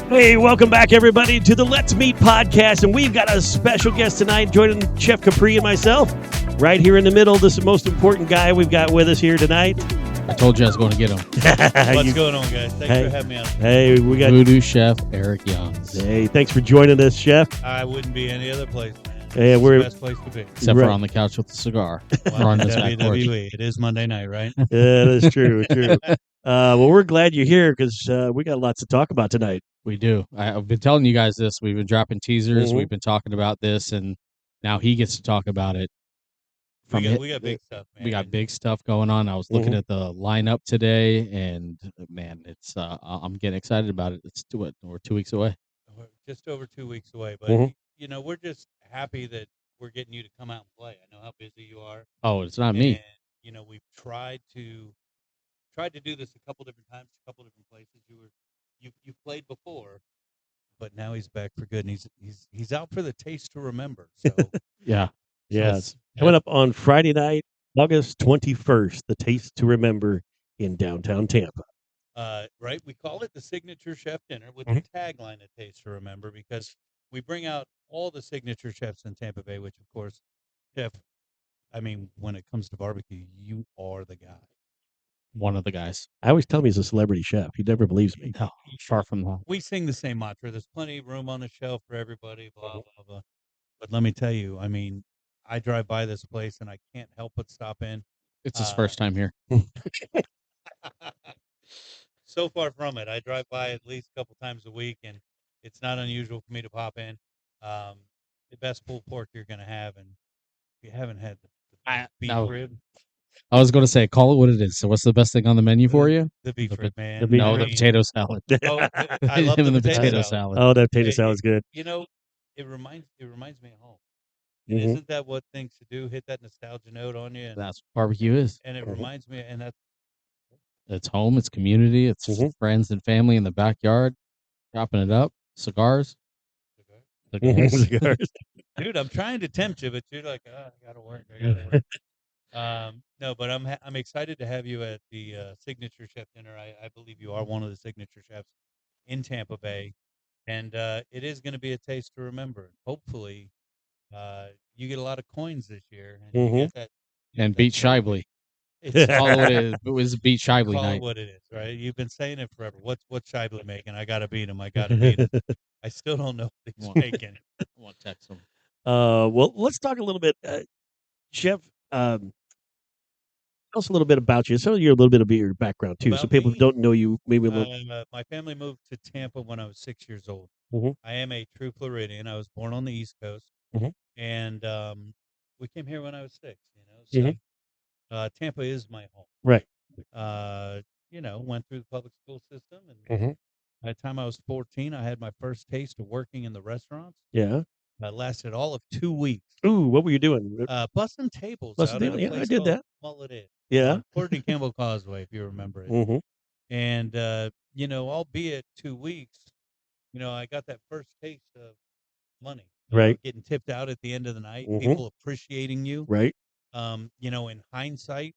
Hey, welcome back, everybody, to the Let's Meet podcast. And we've got a special guest tonight joining Chef Capri and myself right here in the middle. This is the most important guy we've got with us here tonight. I told you I was going to get him. What's going on, guys? Thanks for having me on. Hey, we got Voodoo Chef Erik Youngs. Hey, thanks for joining us, Chef. I wouldn't be any other place, man. Yeah, We're the best place to be. Except for on the couch with the cigar. Well, on this WWE. It is Monday night, right? Yeah, that's true. Well, we're glad you're here because we got lots to talk about tonight. We do. I've been telling you guys this. We've been dropping teasers. Mhm. We've been talking about this, and now he gets to talk about it. We got big stuff, man. We got big stuff going on. I was looking at the lineup today, and man, it's I'm getting excited about it. It's we're 2 weeks away. We're just over 2 weeks away, but Mhm. we're just happy that we're getting you to come out and play. I know how busy you are. Oh, it's not me. And we've tried to do this a couple different times, a couple different places. You played before, but now he's back for good, and he's out for the taste to remember. So Yeah. Yes. Coming up on Friday night, August 21st, the Taste to Remember in downtown Tampa. Right, we call it the Signature Chef Dinner with Mhm. the tagline "A Taste to Remember" because we bring out all the signature chefs in Tampa Bay. Which, of course, Chef, I mean, when it comes to barbecue, you are the guy. One of the guys. I always tell him he's a celebrity chef. He never believes me. No, far from that. We sing the same mantra: "There's plenty of room on the shelf for everybody." Blah Mhm. blah blah. But let me tell you, I mean, I drive by this place and I can't help but stop in. It's his first time here. So far from it. I drive by at least a couple times a week, and it's not unusual for me to pop in. The best pulled pork you're going to have, and if you haven't had the beef rib, I was going to say, call it what it is. So, what's the best thing on the menu for you? the beef rib, man. the beef No, rib. the potato salad. Oh, I love Him the and potato salad. Oh, that potato salad's good. It reminds me of home. And Mhm. isn't that what things to do? Hit that nostalgia note on you, and That's what barbecue is. it Mhm. reminds me, and that's It's home, it's community, it's Mhm. friends and family in the backyard, chopping it up, cigars. Cigars. dude. I'm trying to tempt you, but you're like, I gotta work. I gotta work. No, but I'm excited to have you at the Signature Chef Dinner. I believe you are one of the signature chefs in Tampa Bay, and it is going to be a taste to remember. Hopefully, you get a lot of coins this year, and you Mhm. get that. And beat Shively. Call it what it is. It was beat Shively Call it night. what it is, right? You've been saying it forever. What's Shively making? I gotta beat him. I gotta beat him. I still don't know what he's making. I want to text him. Well, let's talk a little bit, Chef. Tell us a little bit about you. So you're a little bit of your background too, so About people who me? don't know you maybe a little. My family moved to Tampa when I was 6 years old. Mhm. I am a true Floridian. I was born on the East Coast, Mhm. and we came here when I was 6. Mhm. So Tampa is my home. Right. Went through the public school system, and Mhm. by the time I was 14, I had my first taste of working in the restaurants. Yeah. That lasted all of 2 weeks. Ooh, what were you doing? Busting tables Busted out at deal? a Yeah, I place did called that. Mullet Inn. Yeah. Courtney Campbell Causeway, if you remember it. Mhm. And albeit 2 weeks, I got that first taste of money. Right. Getting tipped out at the end of the night, Mhm. people appreciating you. Right. In hindsight,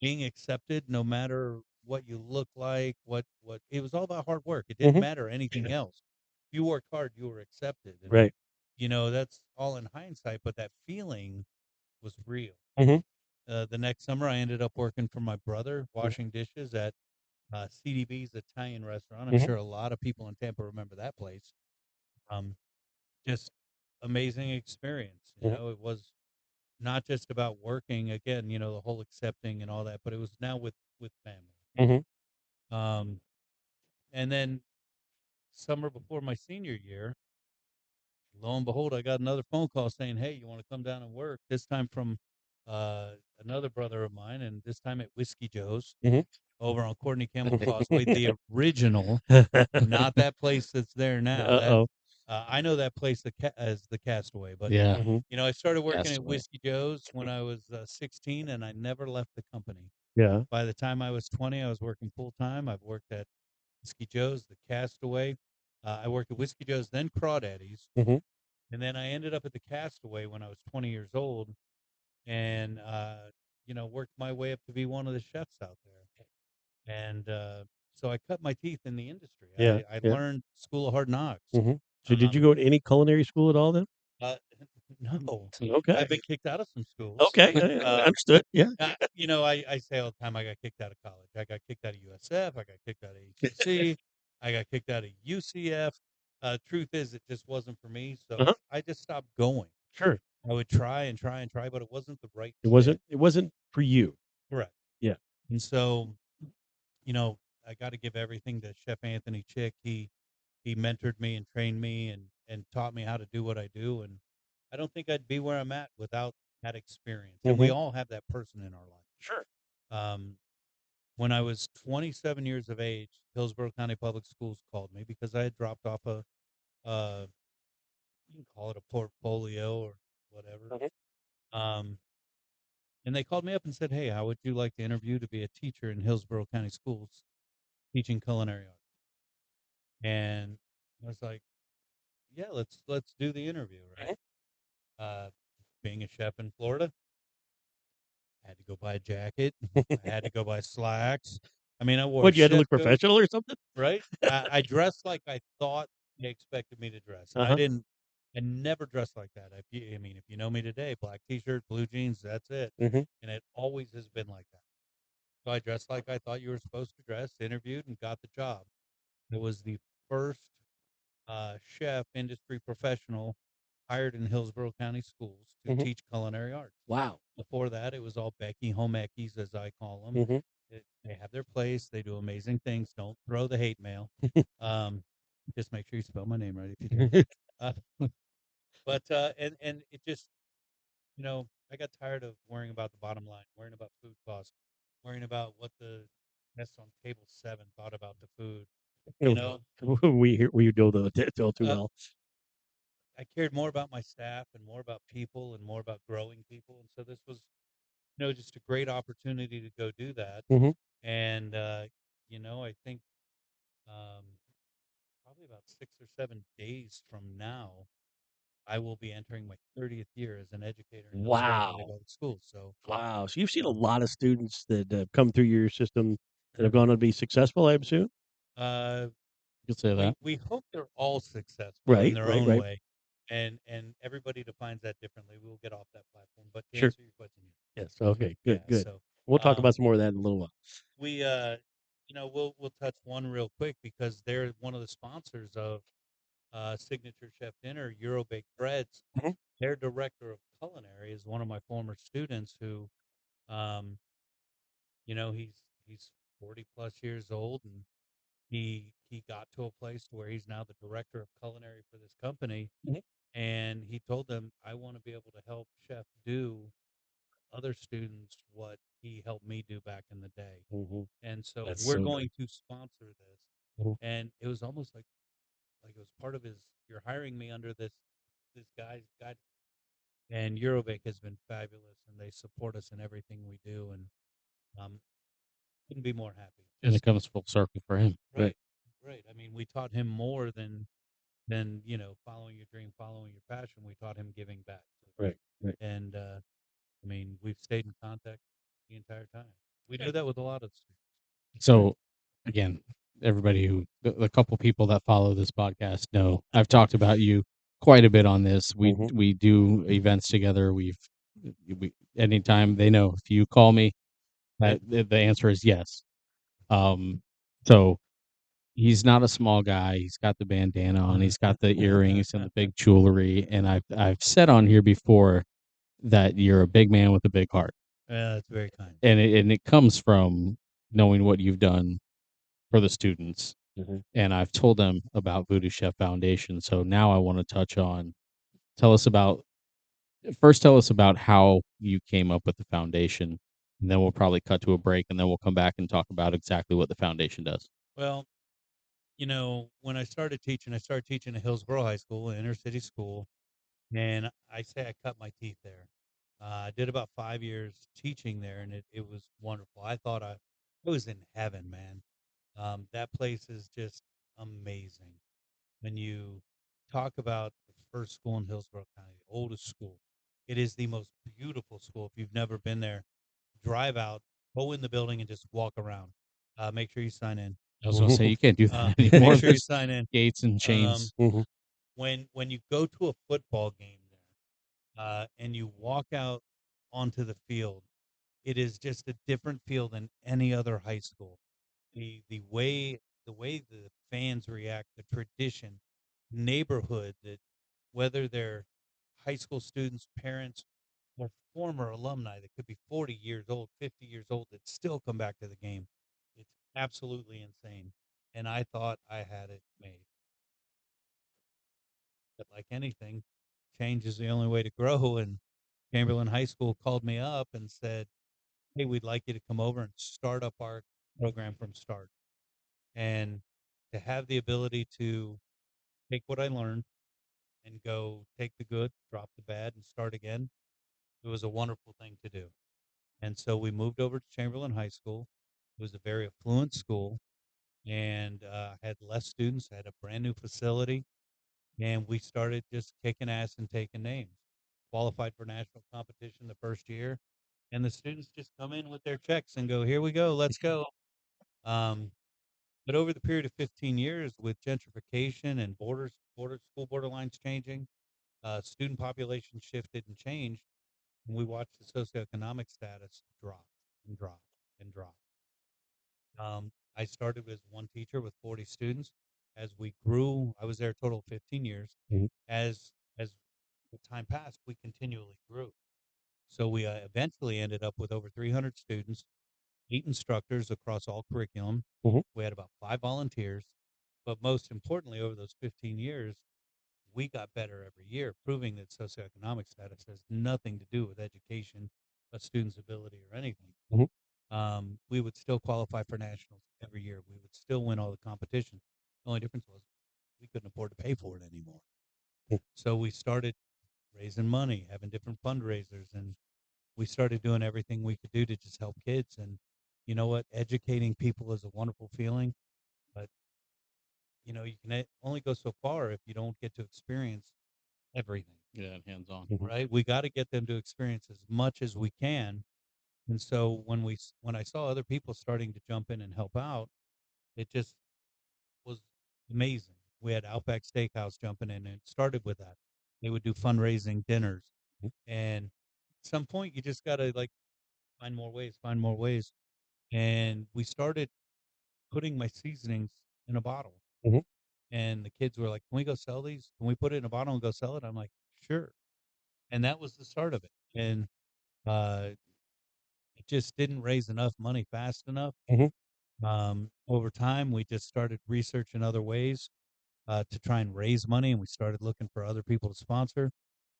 being accepted no matter what you look like, what it was all about hard work. It didn't Mhm. matter anything else. If you work hard, you were accepted. And, Right. that's all in hindsight, but that feeling was real. Mhm. The next summer, I ended up working for my brother, washing dishes at CDB's Italian restaurant. I'm Mhm. sure a lot of people in Tampa remember that place. Um, just amazing experience. Mhm. It was not just about working again, the whole accepting and all that, but it was now with family. Mhm. Um, and then summer before my senior year, lo and behold, I got another phone call saying, "Hey, you want to come down and work?" This time from another brother of mine, and this time at Whiskey Joe's Mhm. over on Courtney Campbell Causeway, the original, not that place that's there now. Uh-oh. I know that place as the Castaway, but Yeah. Mhm. I started working at Castaway. Whiskey Joe's when I was 16, and I never left the company. Yeah. By the time I was 20, I was working full time. I've worked at Whiskey Joe's, the Castaway. I worked at Whiskey Joe's, then Crawdaddy's, Mhm. and then I ended up at the Castaway when I was 20 years old, and worked my way up to be one of the chefs out there. And so I cut my teeth in the industry. Yeah, I yeah. learned School of Hard Knocks. So did you go to any culinary school at all then? Uh, no, Okay. I've been kicked out of some schools. Okay. Understood. Yeah. I say all the time I got kicked out of college. I got kicked out of USF. I got kicked out of HCC. I got kicked out of UCF. Truth is, it just wasn't for me, so Uh-huh. I just stopped going. Sure. I would try and try and try, but it wasn't the right It fit. wasn't for you. Correct. Yeah. And so, you know, I got to give everything to Chef Anthony Chick. He mentored me and trained me and taught me how to do what I do. And I don't think I'd be where I'm at without that experience. And we all have that person in our life. Sure. Um, when I was 27 years of age, Hillsborough County Public Schools called me because I had dropped off uh, you can call it a portfolio or whatever. Um, and they called me up and said, "Hey, how would you like to interview to be a teacher in Hillsborough County Schools teaching culinary arts?" And I was like, "Yeah, let's do the interview, right?" Uh, being a chef in Florida, I had to go buy a jacket. I had to go buy slacks. I mean, I wore a What, you had to chef look coat, professional or something? right? I dressed like I thought they expected me to dress, and I Uh-huh. didn't. I never dressed like that. If you know me today, black t-shirt, blue jeans, that's it, Mhm. and it always has been like that. So I dressed like I thought you were supposed to dress, interviewed, and got the job. It was the first chef industry professional hired in Hillsborough County Schools to Mhm. teach culinary arts. Wow. Before that, it was all Becky Homekis, as I call them. Mhm. They have their place. They do amazing things. Don't throw the hate mail. Um, just make sure you spell my name right if you do. Uh, and it just, I got tired of worrying about the bottom line, worrying about food costs, worrying about what the guests on table 7 thought about the food. You know, We know the tell too uh, well. I cared more about my staff and more about people and more about growing people. And so this was, just a great opportunity to go do that. Mhm. And, I think um, probably about 6 or 7 days from now, I will be entering my 30th year as an educator in Hillsborough County Wow. Public Schools. So, Wow. So you've seen a lot of students that have come through your system that have gone on to be successful, I assume? uh, You could say that. we hope they're all successful in Right, their right, own right. way. And everybody defines that differently. We'll get off that platform. But to Sure. answer your question, Yes. Okay. yeah. Good, good. So, We'll talk um, about some more of that in a little while. we we'll touch one real quick because they're one of the sponsors of Signature Chef Dinner, Euro Baked Breads. Mhm. Their director of culinary is one of my former students who, um, he's 40 plus years old, and he got to a place where he's now the director of culinary for this company, Mhm. and he told them, I want to be able to help Chef do other students what he helped me do back in the day. Mhm. And so That's we're so going good. to sponsor this. Mhm. And it was almost like it was part of his, you're hiring me under this guy's guide. And Eurobake has been fabulous, and they support us in everything we do, and um, couldn't be more happy. And it Just comes full circle for him. Right. right, right. I mean, we taught him more than following your dream, following your passion. We taught him giving back, Right. Right. and I mean, we've stayed in contact the entire time. We do that with a lot of students. So, again, everybody the couple people that follow this podcast know I've talked about you quite a bit on this. We Mhm. we do events together. We anytime they know if you call me, that the answer is yes. Um, so he's not a small guy. He's got the bandana on. He's got the earrings and the big jewelry. And I've said on here before that you're a big man with a big heart, Yeah, that's very kind. and it comes from knowing what you've done for the students. Mhm. And I've told them about Voodoo Chef Foundation. So now I want to touch on. Tell us about first. Tell us about how you came up with the foundation, and then we'll probably cut to a break, and then we'll come back and talk about exactly what the foundation does. Well, when I started teaching at Hillsborough High School, an inner city school, and I say I cut my teeth there. I did about 5 years teaching there, and it was wonderful. I thought I was in heaven, man. That place is just amazing. When you talk about the first school in Hillsborough County, the oldest school, it is the most beautiful school. If you've never been there, drive out, go in the building, and just walk around. Make sure you sign in. I was gonna say you can't do that Make anymore. sure you There's sign in. gates and chains. When you go to a football game there, and you walk out onto the field, it is just a different feel than any other high school. The way the fans react, the tradition, neighborhood, that whether they're high school students, parents, or former alumni that could be 40 years old, 50 years old that still come back to the game. It's absolutely insane. And I thought I had it made. But like anything, change is the only way to grow. And Chamberlain High School called me up and said, "Hey, we'd like you to come over and start up our program from start." And to have the ability to take what I learned and go take the good, drop the bad, and start again, it was a wonderful thing to do. And so we moved over to Chamberlain High School. It was a very affluent school and had less students, had a brand new facility, and we started just kicking ass and taking names. Qualified for national competition the first year, and the students just come in with their checks and go, "Here we go, let's go." Um, but over the period of 15 years, with gentrification and school border lines changing, student population shifted and changed, and we watched the socioeconomic status drop and drop and drop. I started as one teacher with 40 students. As we grew, I was there a total of 15 years. As the time passed, we continually grew. So we eventually ended up with over 300 students, 8 instructors across all curriculum. We had about 5 volunteers. But most importantly, over those 15 years, we got better every year, proving that socioeconomic status has nothing to do with education, a student's ability, or anything. We would still qualify for nationals every year. We would still win all the competition. The only difference was we couldn't afford to pay for it anymore. So we started raising money, having different fundraisers, and we started doing everything we could do to just help kids. And you know what? Educating people is a wonderful feeling, but you can only go so far if you don't get to experience everything. Yeah, hands on. Right? We got to get them to experience as much as we can. And so when I saw other people starting to jump in and help out, it just was amazing. We had Outback Steakhouse jumping in, and it started with that. They would do fundraising dinners, and at some point you just got to like find more ways. And we started putting my seasonings in a bottle, and the kids were like, "Can we go sell these? Can we put it in a bottle and go sell it?" I'm like, "Sure." And that was the start of it. And uh, it just didn't raise enough money fast enough. Over time, we just started researching other ways to try and raise money, and we started looking for other people to sponsor.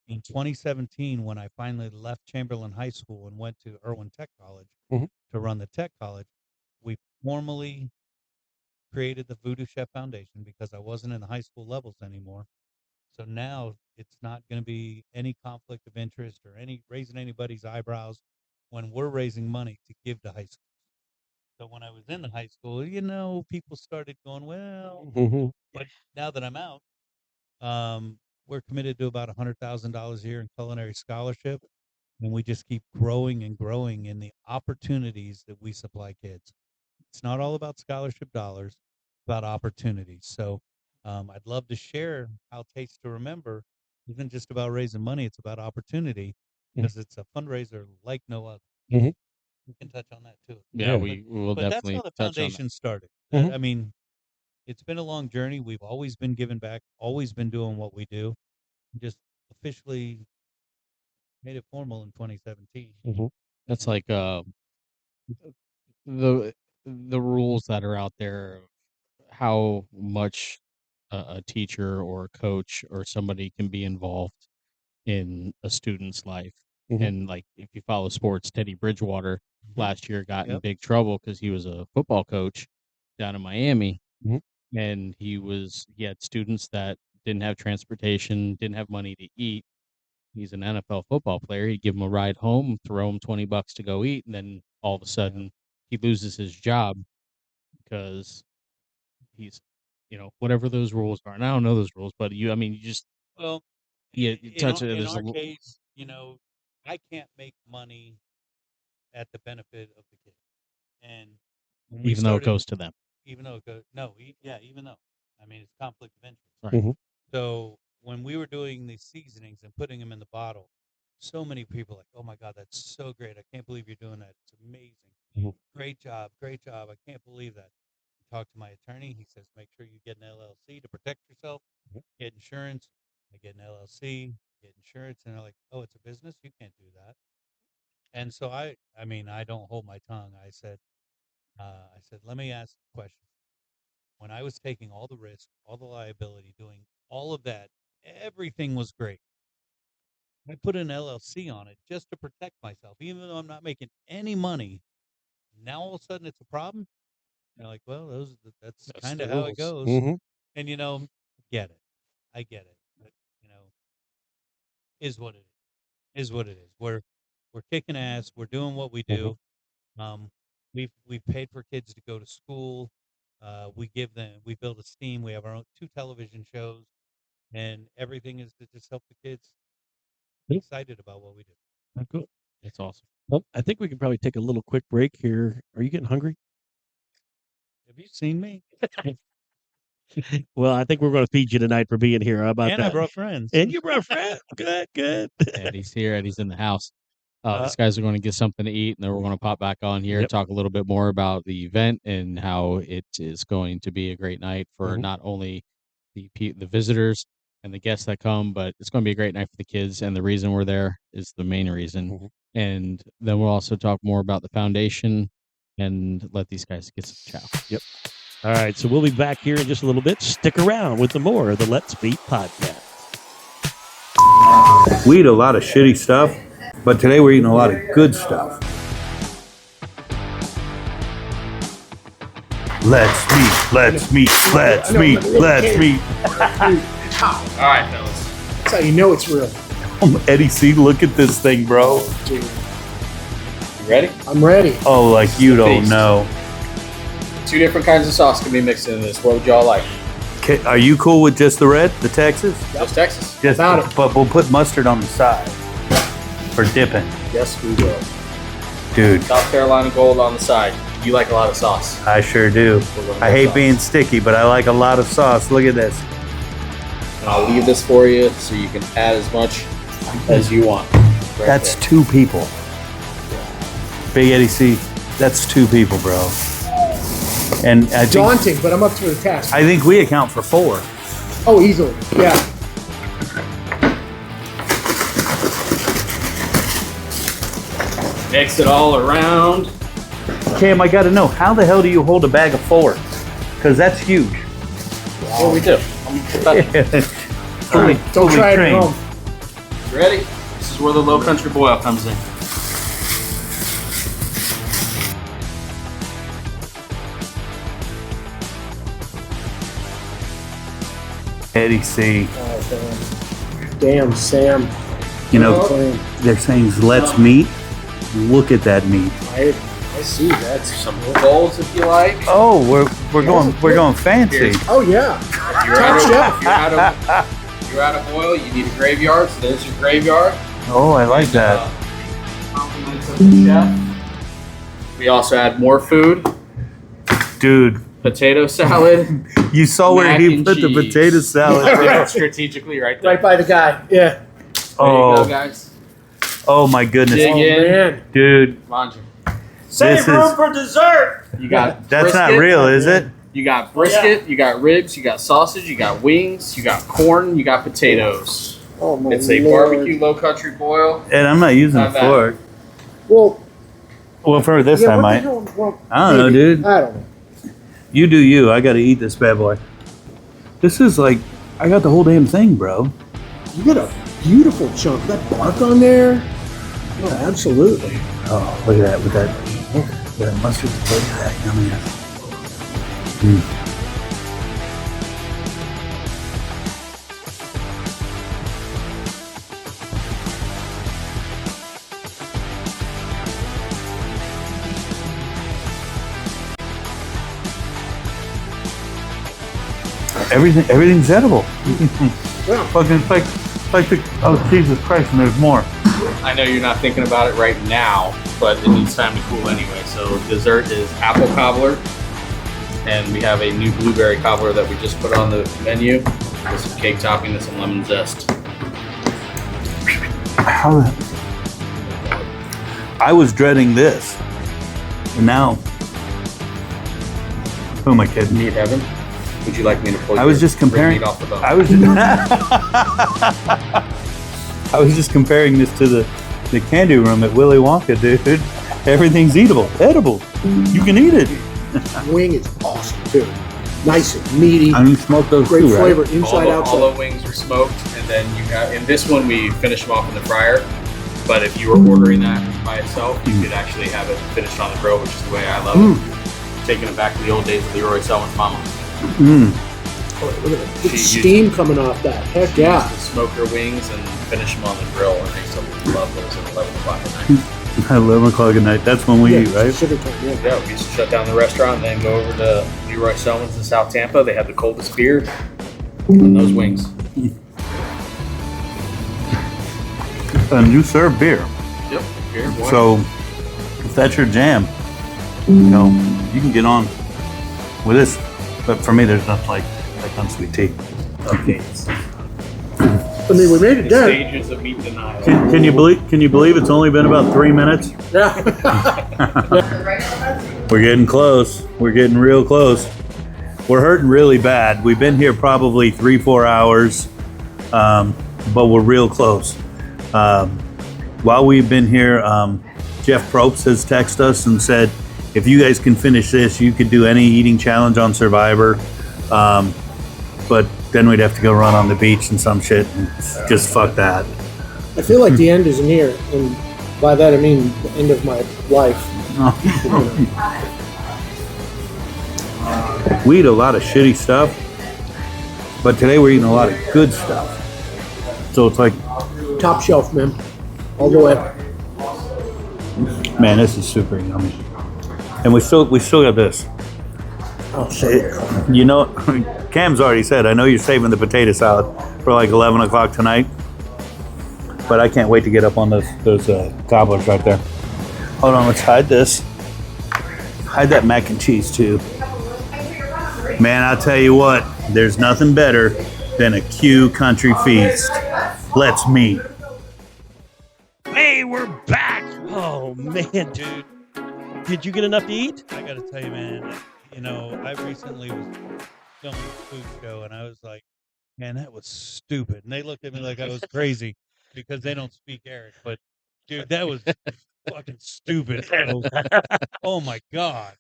In 2017, when I finally left Chamberlain High School and went to Irwin Tech College to run the tech college, we formally created the Voodoo Chef Foundation because I wasn't in the high school levels anymore. So now it's not going to be any conflict of interest or any raising anybody's eyebrows when we're raising money to give to high school. So when I was in the high school, people started going, well, but now that I'm out, we're committed to about $100,000 a year in culinary scholarship, and we just keep growing and growing in the opportunities that we supply kids. It's not all about scholarship dollars, it's about opportunities. So I'd love to share how Taste to Remember isn't just about raising money, it's about opportunity because it's a fundraiser like no other. We can touch on that too. Yeah, we will But that's definitely how the touch on that. foundation started. I mean, it's been a long journey. We've always been giving back, always been doing what we do. Just officially made it formal in 2017. That's And, like the rules that are out there of how much a teacher or a coach or somebody can be involved in a student's life. And like if you follow sports, Teddy Bridgewater last year got in big trouble because he was a football coach down in Miami, and he had students that didn't have transportation, didn't have money to eat. He's an NFL football player. He'd give him a ride home, throw him $20 to go eat, and then all of a sudden he loses his job because he's, whatever those rules are. And I don't know those rules, but I mean, you just, well, you touch it. in There's our case, I can't make money at the benefit of the kid. And when we even though it started, goes to them. even though it goes, no, even though, I mean, it's conflict of interest. Right. Mhm. So when we were doing these seasonings and putting them in the bottle, so many people were like, oh my God, that's so great. I can't believe you're doing that. It's amazing. Mhm. Great job. Great job. I can't believe that. I talked to my attorney. He says, make sure you get an LLC to protect yourself, Mhm. get insurance. I get an LLC, get insurance. And they're like, oh, it's a business? You can't do that. And so I mean, I don't hold my tongue. I said, let me ask a question. When I was taking all the risk, all the liability, doing all of that, everything was great. I put an LLC on it just to protect myself, even though I'm not making any money. Now all of a sudden it's a problem. They're like, well, that's That's kind the of how it rules. goes. Mhm. And get it. I get it. But is what it is. Is what it is. We're kicking ass. We're doing what we Mhm. do. We've paid for kids to go to school. We build a team. We have our own 2 television shows, and everything is to just help the kids be Cool. excited about what we do. Oh, cool. That's awesome. Well, I think we can probably take a little quick break here. Are you getting hungry? Have you seen me? Well, I think we're going to feed you tonight for being here. How about And I that? brought friends. And you brought friends. Good, good. Eddie's here. Eddie's in the house. Uh, These guys are going to get something to eat, and then we're going to pop back on here, Yep. talk a little bit more about the event and how it is going to be a great night for Mhm. not only the visitors and the guests that come, but it's going to be a great night for the kids. And the reason we're there is the main reason. Mhm. And then we'll also talk more about the foundation and let these guys get some chow. Yep. All right. So we'll be back here in just a little bit. Stick around with the more of the Let's Meet podcast. We eat a lot of shitty stuff, but today we're eating a lot of good stuff. Let's meet, let's meet, let's meet, let's meet. All right, fellas. That's how you know it's real. Eddie C, look at this thing, bro. Dude, You ready? I'm ready. Oh, like you don't Feast. know. 2 different kinds of sauce can be mixed into this. What would y'all like? Are you cool with just the red, the Texas? Just Texas. Just, About it. but we'll put mustard on the side for dipping, Yes, we will. dude. South Carolina Gold on the side. You like a lot of sauce. I sure do. We're gonna I go hate sauce. being sticky, but I like a lot of sauce. Look at this. And I'll leave this for you so you can add as much as you want. Right That's there. 2 people. Big Eddie C, that's 2 people, bro. And Daunting, but I'm up to the task. I think we account for 4. Oh, easily. Yeah. Mix it all around. Cam, I gotta know, how the hell do you hold a bag of 4? Because that's huge. What we do? I'm professional. Don't try it at home. You ready? This is where the low country boil comes in. Eddie C, Oh, damn, Sam. you know, Damn. they're saying let's meet. Look at that meat. I see. That's Some bowls if you like. Oh, we're going fancy. Here's- Oh yeah. If you're out of boil, you need a graveyard. So there's your graveyard. Oh, I like that. Compliments of the chef. We also add more food. Dude, Potato salad. you saw where Mac he and put the cheese. potato salad. Right, strategically right there. Right by the guy. Yeah. There you Oh, go, guys. oh my goodness. Dig Oh in. man. Dude, Come on, Jim. this is, for dessert. You got that's not brisket, real, is it? You got brisket, you got ribs, you got sausage, you got wings, you got corn, you got potatoes. Oh my It's a Lord. barbecue low country boil. And I'm not using a Not bad. fork. Well, Well, for this yeah, I what the might. hell- well, I don't know, maybe. dude. I don't know. You do you. I gotta eat this bad boy. This is like, I got the whole damn thing, bro. You got a beautiful chunk. That bark on there. Oh, absolutely. Oh, look at that with that mustard. Look at that yumminess. Everything's edible. Yeah. Fucking like the, oh Jesus Christ, and there's more. I know you're not thinking about it right now, but it needs time to cool anyway. So dessert is apple cobbler And we have a new blueberry cobbler that we just put on the menu with some cake topping and some lemon zest. I was dreading this, and now, who am I kidding? Meat heaven. Would you like me to pull I was just comparing. meat off the bone? I was just comparing this to the candy room at Willy Wonka, dude. Everything's eatable, edible. You can eat it. Wing is awesome too. Nice and meaty. And you smoke those Great too, flavor right? inside all outside. the wings are smoked, and then you have in this one we finish them off in the fryer. But if you were ordering that by itself, you could actually have it finished on the grill, which is the way I love it. Taking it back to the old days of Leroy Selman's mama. Oh, look at it. It's steam coming off that. Heck yeah. Smoke your wings and finish them on the grill, and they still love those at 11 o'clock at night. 11 o'clock at night. That's when we eat, right? Pacific time, yeah. Yeah, we used to shut down the restaurant and then go over to Leroy Selman's in South Tampa. They had the coldest beer and those wings. And you serve beer. Yep, beer. Wine. So if that's your jam, you know, you can get on with this. But for me, there's nothing like unsweet tea. Okay. I mean, we made it done. Stages of meat denial. Can you believe it's only been about 3 minutes? Yeah. We're getting close. We're getting real close. We're hurting really bad. We've been here probably 3-4 hours, but we're real close. While we've been here, Jeff Probst has texted us and said, if you guys can finish this, you could do any eating challenge on Survivor. But then we'd have to go run on the beach and some shit and just fuck that. I feel like the end isn't here, and by that I mean the end of my life. We eat a lot of shitty stuff, but today we're eating a lot of good stuff. So it's like, Top shelf, man. All the way. man, this is super yummy. And we still got this. Oh, shit. You know, Cam's already said, I know you're saving the potato salad for like 11 o'clock tonight, but I can't wait to get up on those cobblers right there. Hold on, let's hide this. Hide that mac and cheese too. Man, I'll tell you what, there's nothing better than a Q country feast. Let's meet. Hey, we're back. Oh, man, dude. Did you get enough to eat? I got to tell you, man, you know, I recently was filming a food show, and I was like, man, that was stupid. And they looked at me like I was crazy because they don't speak Eric. But, dude, that was fucking stupid. Oh, my God.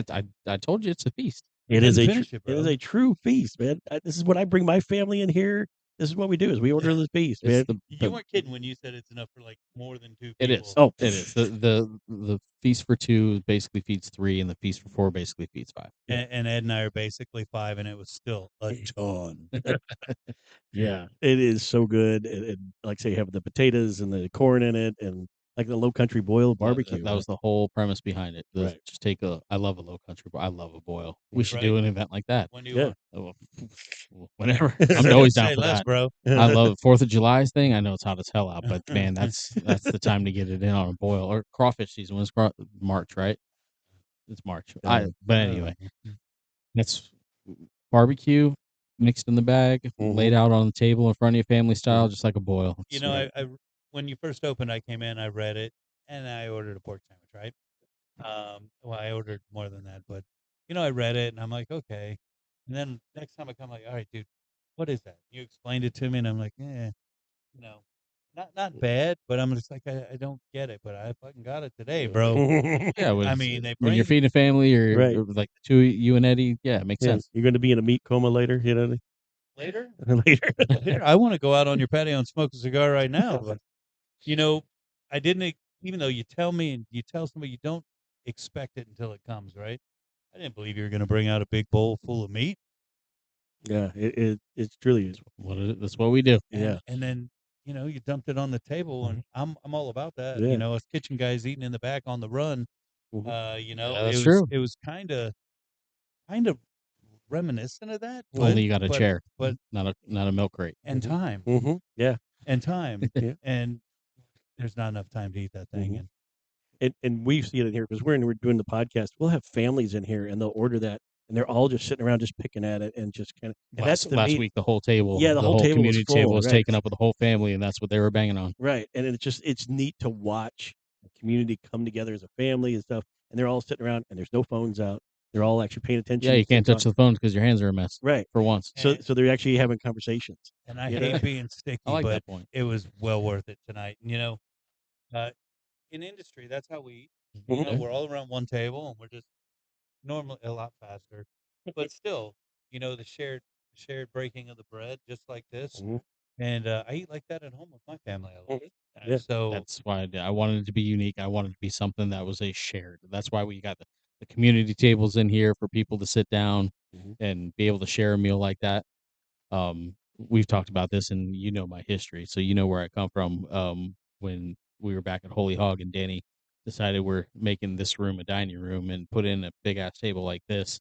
I told you it's a feast. It is Finish it, it is bro. a true feast, man. This is what I bring my family in here. This is what we do. Is we order the feast, man. It's You weren't kidding when you said it's enough for like more than 2 people. It is. Oh, It is. The feast for 2 basically feeds 3, and the feast for 4 basically feeds 5. And Ed and I are basically 5, and it was still a ton. yeah, it is so good. And like I say, you have the potatoes and the corn in it, and like the low country boiled barbecue. That was the whole premise behind it. Right. Just take I love a low country. I love a boil. We That's should right. do an event like that. When do you Yeah. want? Whenever. I'm always down Say for less, that. bro. I love 4th of July's thing. I know it's hot as hell out, but man, that's the time to get it in on a boil. Or crawfish season. When's March, right? It's March. But anyway, that's barbecue mixed in the bag, laid out on the table in front of you, family style, just like a boil. You know, I when you first opened, I came in, I read it, and I ordered a pork sandwich, right? Well, I ordered more than that, but you know, I read it, and I'm like, okay. And then next time I come, like, all right, dude, what is that? You explained it to me, and I'm like, you know, not bad, but I'm just like, I don't get it, but I fucking got it today, bro. Yeah, I mean, they when bring you're feeding a family or, Right. or like the 2 you and Eddie, yeah, it makes sense. You're going to be in a meat coma later, you know? later. Later. Later, I want to go out on your patio and smoke a cigar right now. But, you know, I didn't, even though you tell me and you tell somebody you don't expect it until it comes, right? I didn't believe you were going to bring out a big bowl full of meat. Yeah, it truly is. That's what we do. Yeah. And then, you know, you dumped it on the table, and I'm all about that. Yeah. You know, us kitchen guys eating in the back on the run. Mhm. You know, Yeah, that's it was true. it was kind of reminiscent of that. Only you got a chair, but not a milk crate. and time Mm-hmm. Yeah. and time Yeah. and there's not enough time to eat that thing. Mhm. And we see it in here because we're doing the podcast. We'll have families in here, and they'll order that and they're all just sitting around just picking at it and just kind of. And that's Last week, the whole table, Yeah, the whole table was community full, table was right. taken up with the whole family, and that's what they were banging on. Right, and it's neat to watch the community come together as a family and stuff, and they're all sitting around, and there's no phones out. They're all actually paying attention. Yeah, you as they're can't touch talking. the phones because your hands are a mess. Right. For once. So they're actually having conversations. And I You know? hate being sticky, I like but that point. it was well worth it tonight. You know, in industry, that's how we eat. You know, Mhm. we're all around one table, and we're just normally a lot faster, but still, you know, the shared breaking of the bread, just like this. Mhm. And I eat like that at home with my family. I love it. Yeah. So That's why I wanted it to be unique. I wanted it to be something that was a shared. That's why we got the community tables in here for people to sit down Mhm. and be able to share a meal like that. We've talked about this, and you know my history, so you know where I come from. When we were back at Holy Hog, and Danny decided we're making this room a dining room and put in a big ass table like this,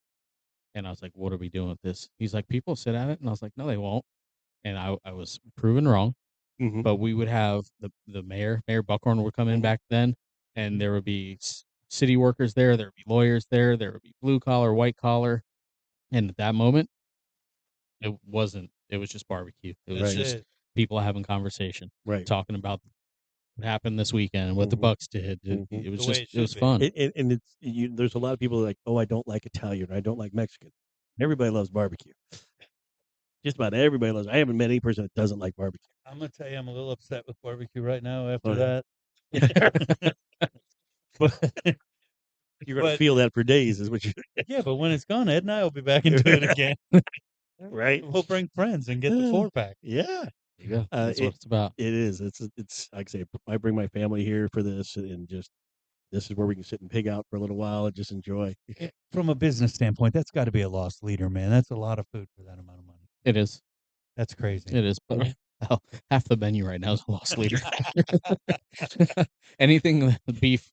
and I was like, "What are we doing with this?" He's like, "People sit at it," and I was like, "No, they won't." And I was proven wrong. Mhm. But we would have the Mayor Buckhorn would come in Mhm. back then, and there would be city workers there would be lawyers there would be blue collar, white collar, and at that moment, it wasn't. It was just barbecue. It was that's Right. just it. people having conversation, Right. talking about what happened this weekend and what the Mhm. Bucks did. Mhm. It was The way just it it was should be. fun. And it's there's a lot of people that are like, oh, I don't like Italian, or I don't like Mexican. Everybody loves barbecue. Just about everybody loves. I haven't met any person that doesn't like barbecue. I'm gonna tell you, I'm a little upset with barbecue right now after Oh, yeah. that. But You're gonna But- feel that for days, is what you yeah, but when it's gone, Ed and I will be back into it again. right? We'll bring friends and get the 4-pack. Yeah, There you go. That's what it's about. it is. It's like I say, I bring my family here for this, and just this is where we can sit and pig out for a little while and just enjoy. From a business standpoint, that's got to be a lost leader, man. That's a lot of food for that amount of money. It is. That's crazy. It is. But hell, half the menu right now is a lost leader. Anything beef,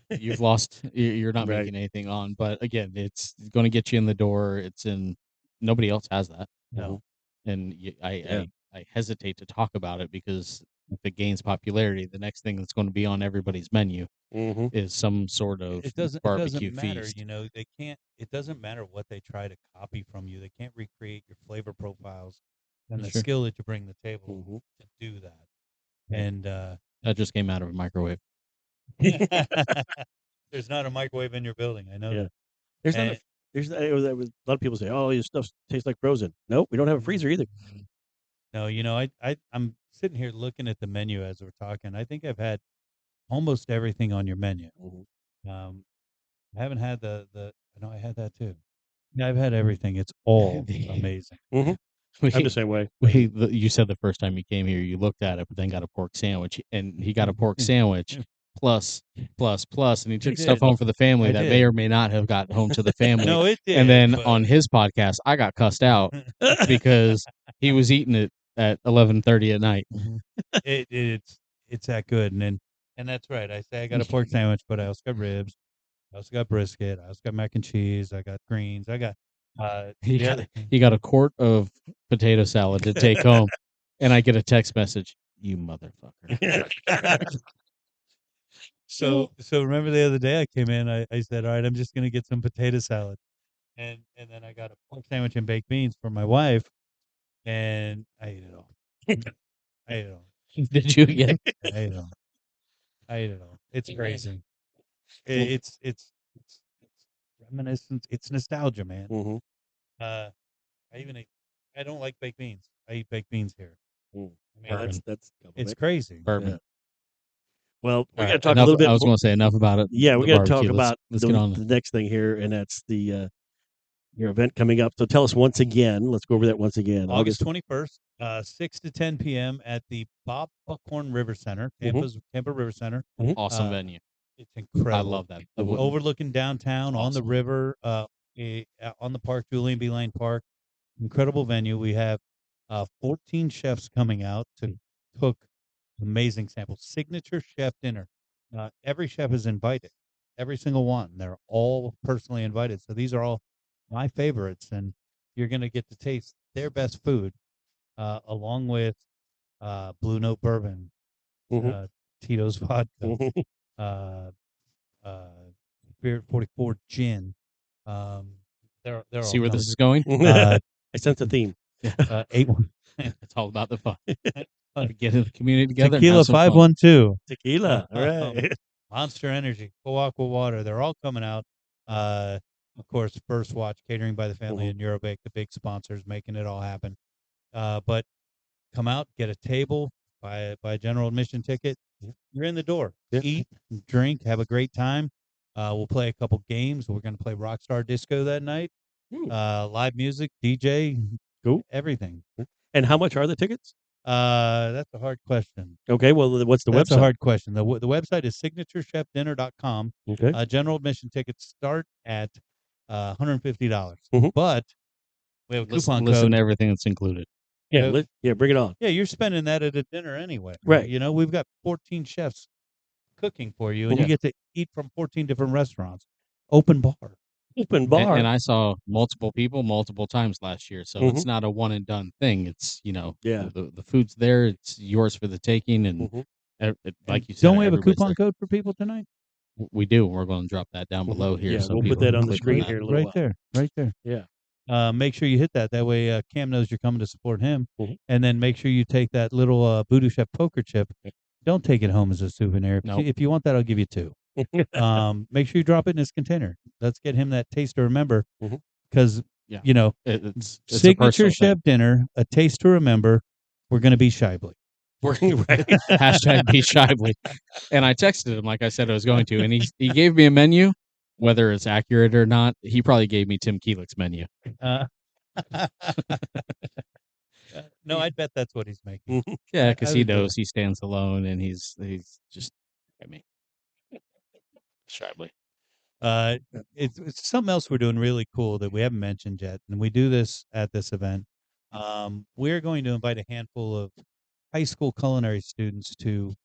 you've lost. You're not Right. making anything on. But again, it's going to get you in the door. It's in. Nobody else has that, No. and Yeah. I hesitate to talk about it because if it gains popularity, the next thing that's going to be on everybody's menu Mm-hmm. is some sort of It doesn't barbecue matter, feast. you know, they can't it doesn't matter what they try to copy from you. They can't recreate your flavor profiles and the Sure. skill that you bring to the table Mhm. to do that. Right. And That just came out of a microwave. there's not a microwave in your building. I know Yeah. that. There's not. And- There's a lot of people say, "Oh, your stuff tastes like frozen." Nope, we don't have a freezer either. No, you know, I'm sitting here looking at the menu as we're talking. I think I've had almost everything on your menu. Mhm. I haven't had the no, I had that too. Yeah, I've had everything. It's all amazing. I'm the same way. You said the first time you came here, you looked at it, but then got a pork sandwich, and he got a pork sandwich plus, and he took He stuff did. home for the family I that did. may or may not have gotten home to the family. No, it did. And then but- on his podcast, I got cussed out because he was eating it at 11:30 at night. it's that good, and that's right. I say I got a pork sandwich, but I also got ribs. I also got brisket. I also got mac and cheese. I got greens. I got He the got, other- he got a quart of potato salad to take home, and I get a text message, "You motherfucker." So remember the other day I came in, I said, all right, I'm just gonna get some potato salad, and then I got a pork sandwich and baked beans for my wife, and I ate it all. I ate it all. Did you again? I ate it all. I ate it all. It's crazy. It's reminiscence. It's nostalgia, man. Mhm. I even eat, I don't like baked beans. I eat baked beans here. Mm. I mean, Bourbon. That's it's crazy. Bourbon. Yeah. Well, we All got to right, talk enough, a little bit. I was going to say enough about it. Yeah, we the got to talk barbecue. about Let's get on. the next thing here, and that's the your event coming up. So tell us once again. Let's go over that once again. August 21st, 6 to 10 p.m. at the Bob Buckhorn River Center, Tampa River Center. Awesome venue. It's incredible. I love that. Overlooking downtown on the Awesome. river, on the park, Julian B. Lane Park. Incredible venue. We have 14 chefs coming out to cook amazing samples. Signature chef dinner. Every chef is invited. Every single one. They're all personally invited. So these are all my favorites, and you're going to get to taste their best food, along with Blue Note Bourbon, Tito's Vodka, Spirit 44 Gin, They're See all where coming. this is going? I sense a theme. 81 It's all about the fun. Getting the community together. And Tequila have some fun. 512. Tequila. All right. Monster Energy, Full Aqua Water. They're all coming out. Of course, First Watch, Catering by the Family, and Eurobake, the big sponsors, making it all happen. But come out, get a table, buy a general admission ticket. You're in the door. Yeah. Eat, drink, have a great time. We'll play a couple games. We're going to play Rockstar Disco that night. Live music, DJ, Cool. everything. And how much are the tickets? That's a hard question. Okay. Well, what's the That's website? a hard question. The website is signaturechefdinner.com. Okay. General admission tickets start at $150. Mhm. But we have a coupon Listen code. to everything that's included. Yeah. Bring it on. Yeah, you're spending that at a dinner anyway. Right. You know, we've got 14 chefs cooking for you, and you get to eat from 14 different restaurants. Open bar. Open bar. And I saw multiple people multiple times last year, so it's not a one and done thing. It's the food's there, it's yours for the taking, and like you said, Don't we have a everybody's coupon there. code for people tonight? We do. We're going to drop that down below here. Yeah, so we'll put people that can on the click screen that. here in a little while. Right there. Yeah. Make sure you hit that. That way Cam knows you're coming to support him. Mhm. And then make sure you take that little Voodoo Chef poker chip. Don't take it home as a souvenir. Nope. If you want that, I'll give you 2. Make sure you drop it in his container. Let's get him that taste to remember. Because, you know, It's a Signature personal Chef Dinner, a taste to remember. We're going to be Shively. Right. Hashtag be Shively. And I texted him like I said I was going to, and he gave me a menu. Whether it's accurate or not, he probably gave me Tim Keelik's menu. No, I'd bet that's what he's making. Yeah, because he would do knows he stands alone, and he's just at me. Shively. It's something else we're doing really cool that we haven't mentioned yet, and we do this at this event. We're going to invite a handful of high school culinary students to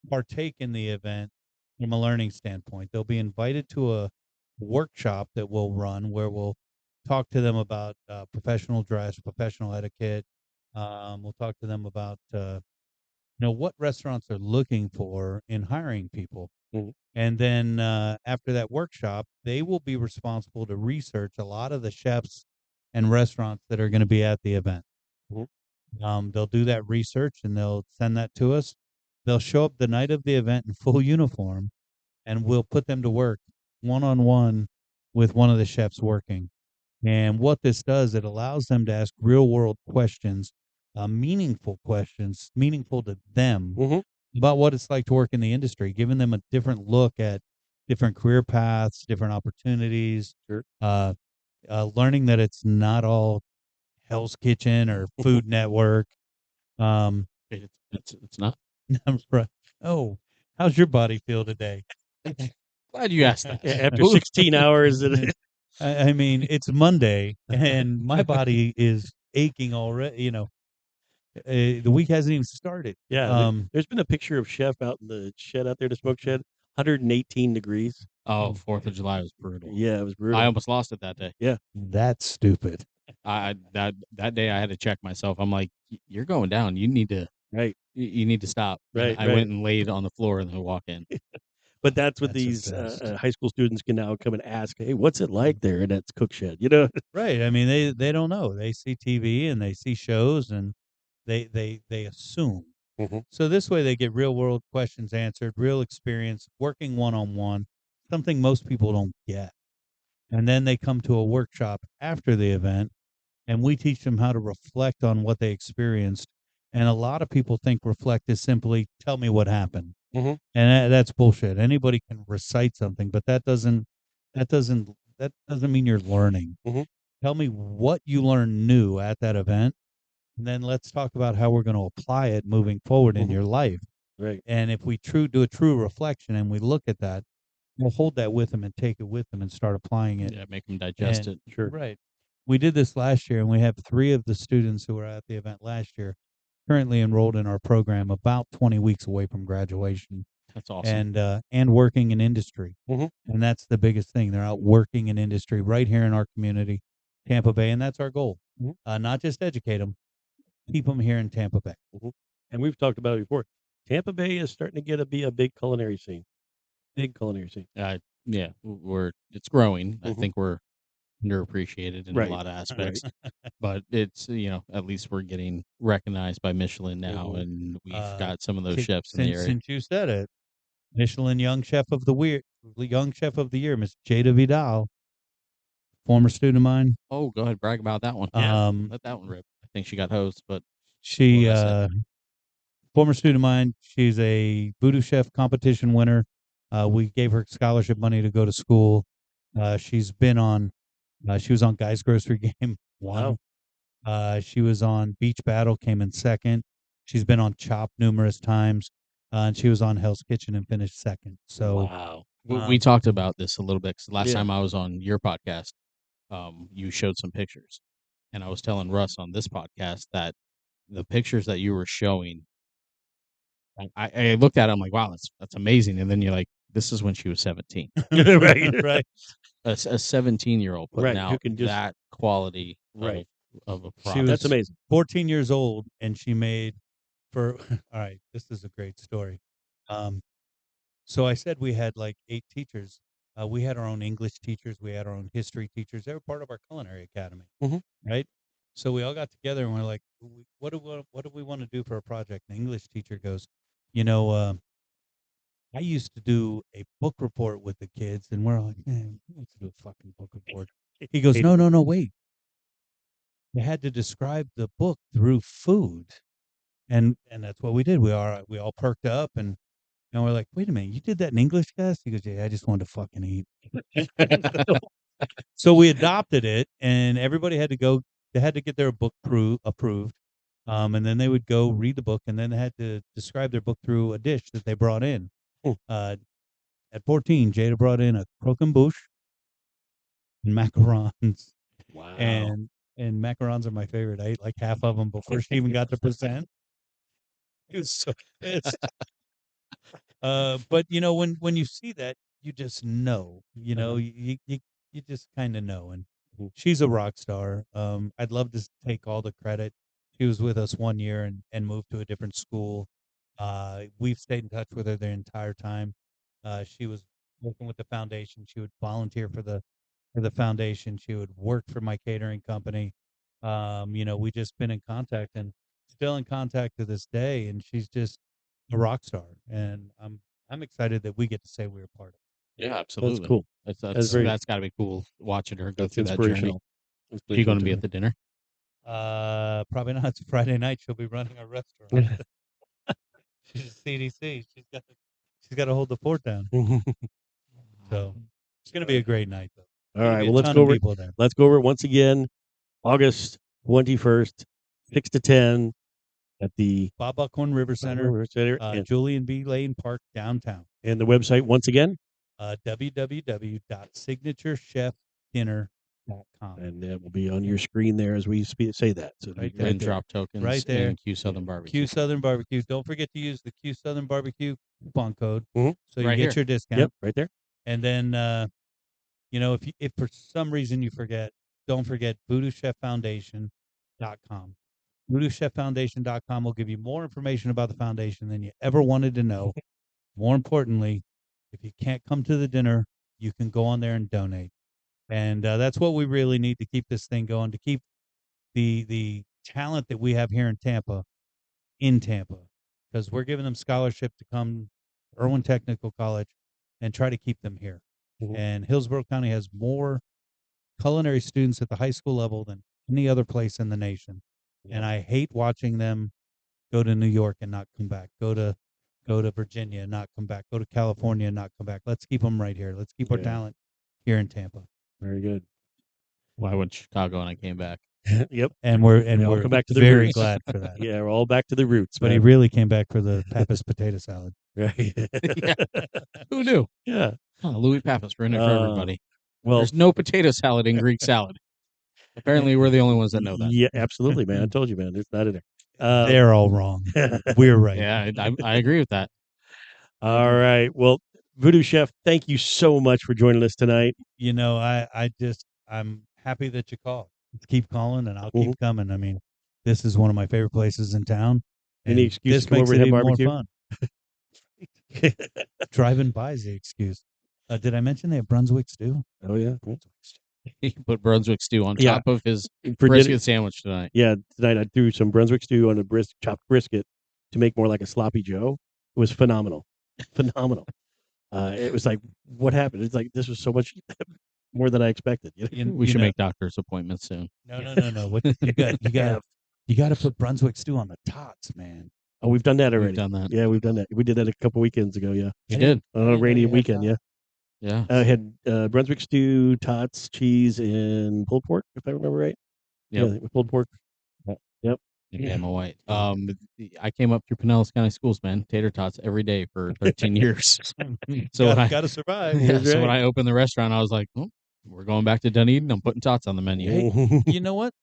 partake in the event from a learning standpoint. They'll be invited to a workshop that we'll run where we'll talk to them about professional dress, professional etiquette. We'll talk to them about what restaurants are looking for in hiring people. And then after that workshop, they will be responsible to research a lot of the chefs and restaurants that are going to be at the event. They'll do that research and they'll send that to us. They'll show up the night of the event in full uniform, and we'll put them to work one-on-one with one of the chefs working. And what this does, it allows them to ask real-world questions, meaningful questions, meaningful to them, about what it's like to work in the industry, giving them a different look at different career paths, different opportunities, learning that it's not all Hell's Kitchen or Food Network. It's not. Right. Oh, how's your body feel today? Glad you asked that. Yeah, after 16 hours. I mean, it's Monday, and my body is aching already. The week hasn't even started. Yeah. There's been a picture of Chef out in the shed out there, the smoke shed, 118 degrees. Oh, 4th of July was brutal. Yeah, it was brutal. I almost lost it that day. Yeah. That's stupid. That day I had to check myself. I'm like, you're going down. You need to You need to stop. Right. I went and laid on the floor and then walk in. But that's what these high school students can now come and ask, hey, what's it like there in that cook shed? Right. I mean, they don't know. They see TV and they see shows and they assume. So this way they get real world questions answered, real experience, working one-on-one, something most people don't get. And then they come to a workshop after the event and we teach them how to reflect on what they experienced. And a lot of people think reflect is simply tell me what happened. And that's bullshit. Anybody can recite something, but that doesn't mean you're learning. Tell me what you learned new at that event, and then let's talk about how we're going to apply it moving forward in your life. Right. And if we do a true reflection and we look at that, we'll hold that with them and take it with them and start applying it. Yeah, make them digest it. Sure. Right. We did this last year, and we have 3 of the students who were at the event last year currently enrolled in our program, about 20 weeks away from graduation. That's awesome. And working in industry. And that's the biggest thing. They're out working in industry right here in our community, Tampa Bay, and that's our goal. Not just educate them, keep them here in Tampa Bay. And we've talked about it before. Tampa Bay is starting to be a big culinary scene. Big culinary scene. Yeah, it's growing. I think we're underappreciated in Right. a lot of aspects. But it's, at least we're getting recognized by Michelin now, Mhm. and we've got some of those Ki- chefs in the area. Since you said it, Michelin Young Chef of the Year, Miss Jada Vidal, former student of mine. Oh, go ahead, brag about that one. Let that one rip. I think she got hosed, but She What did I former student of mine. She's a Voodoo Chef competition winner. We gave her scholarship money to go to school. She's been on. She was on Guy's Grocery Game one. She was on Beach Battle, came in second. She's been on Chop numerous times, and she was on Hell's Kitchen and finished second. So Wow. we talked about this a little bit, 'cause last Yeah. time I was on your podcast, you showed some pictures, and I was telling Russ on this podcast that the pictures that you were showing, I looked at it, I'm like, wow, that's amazing. And then you're like, this is when she was 17. Right. right. A 17-year-old putting Right, who out can just- that quality Right. of a She product. That's amazing. 14 years old, and she made for. All right, this is a great story. So I said we had like 8 teachers. We had our own English teachers. We had our own history teachers. They were part of our culinary academy, Mhm. right? So we all got together and we're like, what do we want to do for a project? And the English teacher goes, I used to do a book report with the kids, and we're like, man, let's do a fucking book report. He goes, no, wait. They had to describe the book through food, and that's what we did. We all perked up, and we're like, wait a minute, you did that in English class? He goes, yeah, I just wanted to fucking eat. So we adopted it, and everybody had to go. They had to get their book approved, and then they would go read the book, and then they had to describe their book through a dish that they brought in. At 14, Jada brought in a croquembouche and macarons. Wow. And macarons are my favorite. I ate like half of them before she even got to present. It was so pissed. But when you see that, you just know. You just kind of know. And she's a rock star. I'd love to take all the credit. She was with us 1 year and moved to a different school. We've stayed in touch with her the entire time. She was working with the foundation. She would volunteer for the foundation. She would work for my catering company. We just been in contact and still in contact to this day. And she's just a rock star. And I'm excited that we get to say we were part of it. Yeah, absolutely. That's cool. That's got to be cool watching her go That's through that journey. inspirational. She going to be at the dinner? Probably not. It's Friday night. She'll be running our restaurant. She's a CDC. She's got to hold the fort down. So it's going to be a great night, though. All right. Well, let's go over. Let's go over it once again. August 21st, 6 to 10 at the Bob Buckhorn River Center, and Julian B. Lane Park, downtown. And the website once again, www.signatureChefDinner.com. And that will be on your screen there as we say that. So right there. And drop tokens right there. and Q Southern Barbecue. Q Southern Barbecue. Don't forget to use the Q Southern Barbecue coupon code so you Right get here. your discount. Yep, right there. And then, if for some reason you forget, don't forget VoodooChefFoundation.com. VoodooChefFoundation.com will give you more information about the foundation than you ever wanted to know. More importantly, if you can't come to the dinner, you can go on there and donate. And that's what we really need to keep this thing going, to keep the talent that we have here in Tampa, because we're giving them scholarship to come to Irwin Technical College and try to keep them here. And Hillsborough County has more culinary students at the high school level than any other place in the nation. And I hate watching them go to New York and not come back, go to Virginia and not come back, go to California and not come back. Let's keep them right here. Let's keep our talent here in Tampa. Very good. Well, I went to Chicago and I came back. Yep. And we're come back to the very roots. glad for that. Yeah, we're all back to the roots. But he really came back for the Pappas potato salad. Right. Yeah. Who knew? Yeah. Oh, Louis Pappas ruined it for everybody. Well, there's no potato salad in Greek salad. Apparently, we're the only ones that know that. Yeah, absolutely, man. I told you, man. It's not in there. They're all wrong. We're right. Yeah, I agree with that. All right. Well, Voodoo Chef, thank you so much for joining us tonight. I'm happy that you called. Keep calling, and I'll keep coming. I mean, this is one of my favorite places in town. Any excuse to come over and have barbecue? More fun. Driving by is the excuse. Did I mention they have Brunswick stew? Oh, yeah. He put Brunswick stew on Yeah. top of his For brisket dinner, sandwich tonight. yeah, tonight I threw some Brunswick stew on a chopped brisket to make more like a sloppy Joe. It was phenomenal, phenomenal. It was like, what happened? It's like this was so much more than I expected. We should make doctor's appointments soon. No. What you got to put Brunswick stew on the tots, man. Oh, we've done that already. We've done that. Yeah, we've done that. We did that a couple weekends ago. Yeah, We did on a rainy weekend. Yeah, Yeah. I had Brunswick stew, tots, cheese, and pulled pork, if I remember right. Yep. Yeah, pulled pork. Yep. And Gamma White. I came up through Pinellas County Schools, man. Tater tots every day for 13 years. So Gotta survive. Yeah, That's so right. when I opened the restaurant, I was like, oh, we're going back to Dunedin. I'm putting tots on the menu. Hey, you know what?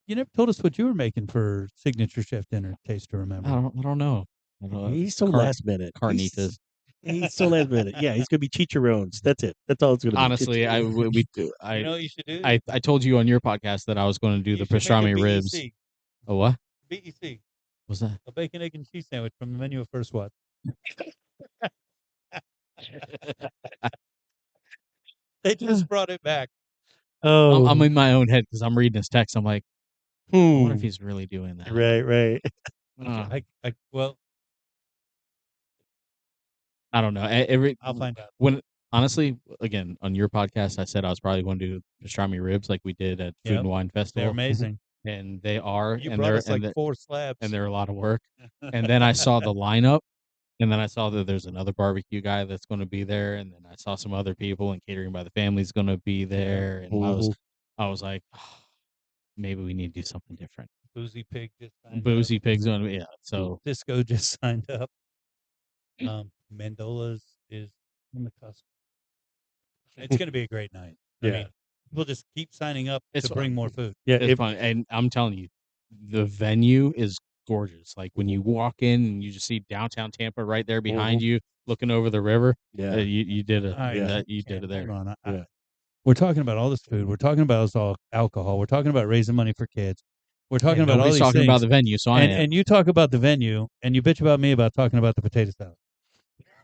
You never told us what you were making for signature chef dinner. Taste to remember. I don't know. I don't know. He's so last minute. Carnitas. He's so last minute. Yeah, he's gonna be chicharrones. That's it. That's all it's gonna be. Honestly, You know what you should do? I told you on your podcast that I was going to do You the should make a pastrami ribs. BEC. A what? BEC. What's that? A bacon, egg, and cheese sandwich from the menu of First Watch. They just brought it back. Oh, I'm in my own head because I'm reading his text. I'm like, I wonder if hmm. he's really doing that. Right. Well, I don't know. I'll find out. When honestly, again, on your podcast, I said I was probably going to do pastrami ribs like we did at Food Yep. and Wine They're Festival, amazing. and they are, You and brought they're us like and, 4 slabs. and they're a lot of work. And then I saw the lineup, and then I saw that there's another barbecue guy that's going to be there, and then I saw some other people, and Catering by the Family is going to be there, and I was like, oh, maybe we need to do something different. Boozy Pig just signed Boozy up. Pig's going to be, yeah. So Cisco just signed up. Mandola's is on the cusp. It's going to be a great night. I Yeah. mean, people just keep signing up It's to bring fun. more food. Yeah, it's fun, and I'm telling you, the venue is gorgeous. Like when you walk in and you just see downtown Tampa right there behind you, looking over the river. yeah. You did it. All right, You did it there. Hold on. Yeah. We're talking about all this food. We're talking about all alcohol. We're talking about raising money for kids. We're talking about all Nobody's these talking things. about the venue, so I am. And you talk about the venue, and you bitch about me about talking about the potato salad.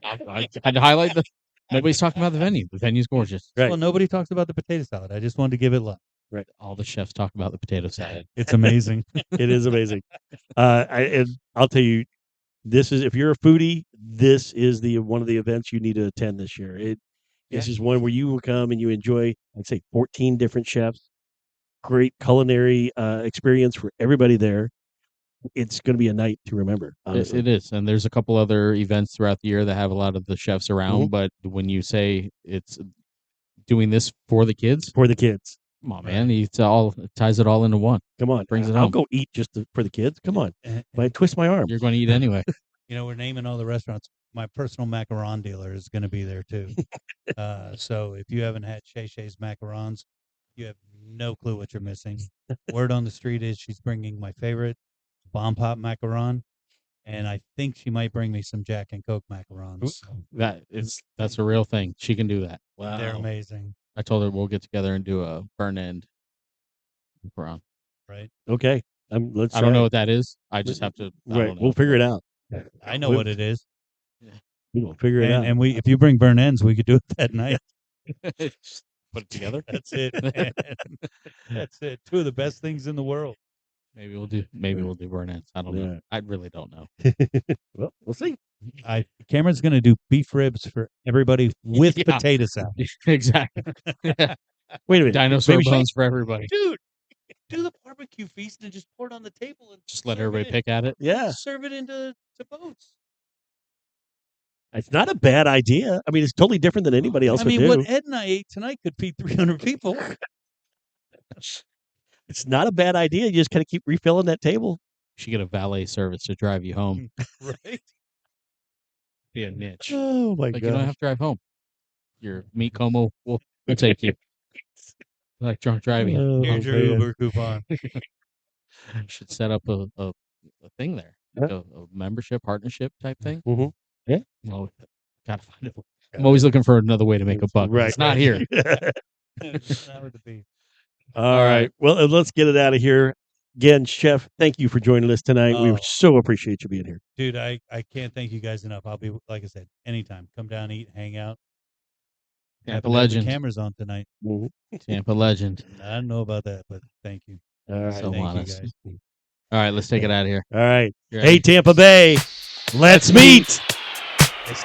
I had to highlight the. Nobody's talking about the venue. The venue's gorgeous. Right. Well, nobody talks about the potato salad. I just wanted to give it love. Right. All the chefs talk about the potato salad. It's amazing. It is amazing. And I'll tell you, this is, if you're a foodie, this is one of the events you need to attend this year. This is one where you will come and you enjoy, I'd say, 14 different chefs. Great culinary experience for everybody there. It's going to be a night to remember. Honestly. It is, and there's a couple other events throughout the year that have a lot of the chefs around. Mhm. But when you say it's doing this for the kids, For the kids. come on, man, it ties it all into one. Come on. Brings it I'll home. go eat just for the kids. Come on. And, I twist my arm. You're going to eat anyway. you know, we're naming all the restaurants. My personal macaron dealer is going to be there too. So if you haven't had Shay Shay's macarons, you have no clue what you're missing. Word on the street is she's bringing my favorite Bomb Pop macaron, and I think she might bring me some Jack and Coke macarons. That's a real thing. She can do that. Wow. They're amazing, I told her we'll get together and do a burn end macaron. right? Okay. Let's I don't know try what that is. I just have to. I Right. don't know. We'll figure it out. I know what it is. We'll figure it out. And if you bring burn ends, we could do it that night. Just put it together. That's it. Man. That's it. 2 of the best things in the world. Maybe we'll do burn ends. I don't know. I really don't know. Well, we'll see. Cameron's going to do beef ribs for everybody with Yeah. potato salad. Exactly. Wait a minute. Dinosaur Maybe bones for everybody. Dude, do the barbecue feast and just pour it on the table and Just let serve everybody it pick at it. Yeah. Serve it into boats. It's not a bad idea. I mean, it's totally different than anybody else I mean, would do. what Ed and I ate tonight could feed 300 people. It's not a bad idea. You just kind of keep refilling that table. You should get a valet service to drive you home. Right? Be a niche. Oh my Like you don't god! have to drive home. Your meat como will take you. Like drunk driving. Oh, Here's your man. Uber coupon. Should set up a thing there. Like a membership partnership type thing. Mhm. Yeah. Well, gotta find it. I'm always looking for another way to make a buck. Right. It's not here. That would be. All right. Well, let's get it out of here. Again, Chef, thank you for joining us tonight. We Oh. so appreciate you being here. Dude, I can't thank you guys enough. I'll be, like I said, anytime. Come down, eat, hang out. Tampa Having the legend. cameras on tonight. Mhm. Tampa legend. I don't know about that, but thank you. All right. So Thank honest. you, guys. All right, let's take it out of here. All right. You Hey, ready? Tampa Bay, let's meet. Let's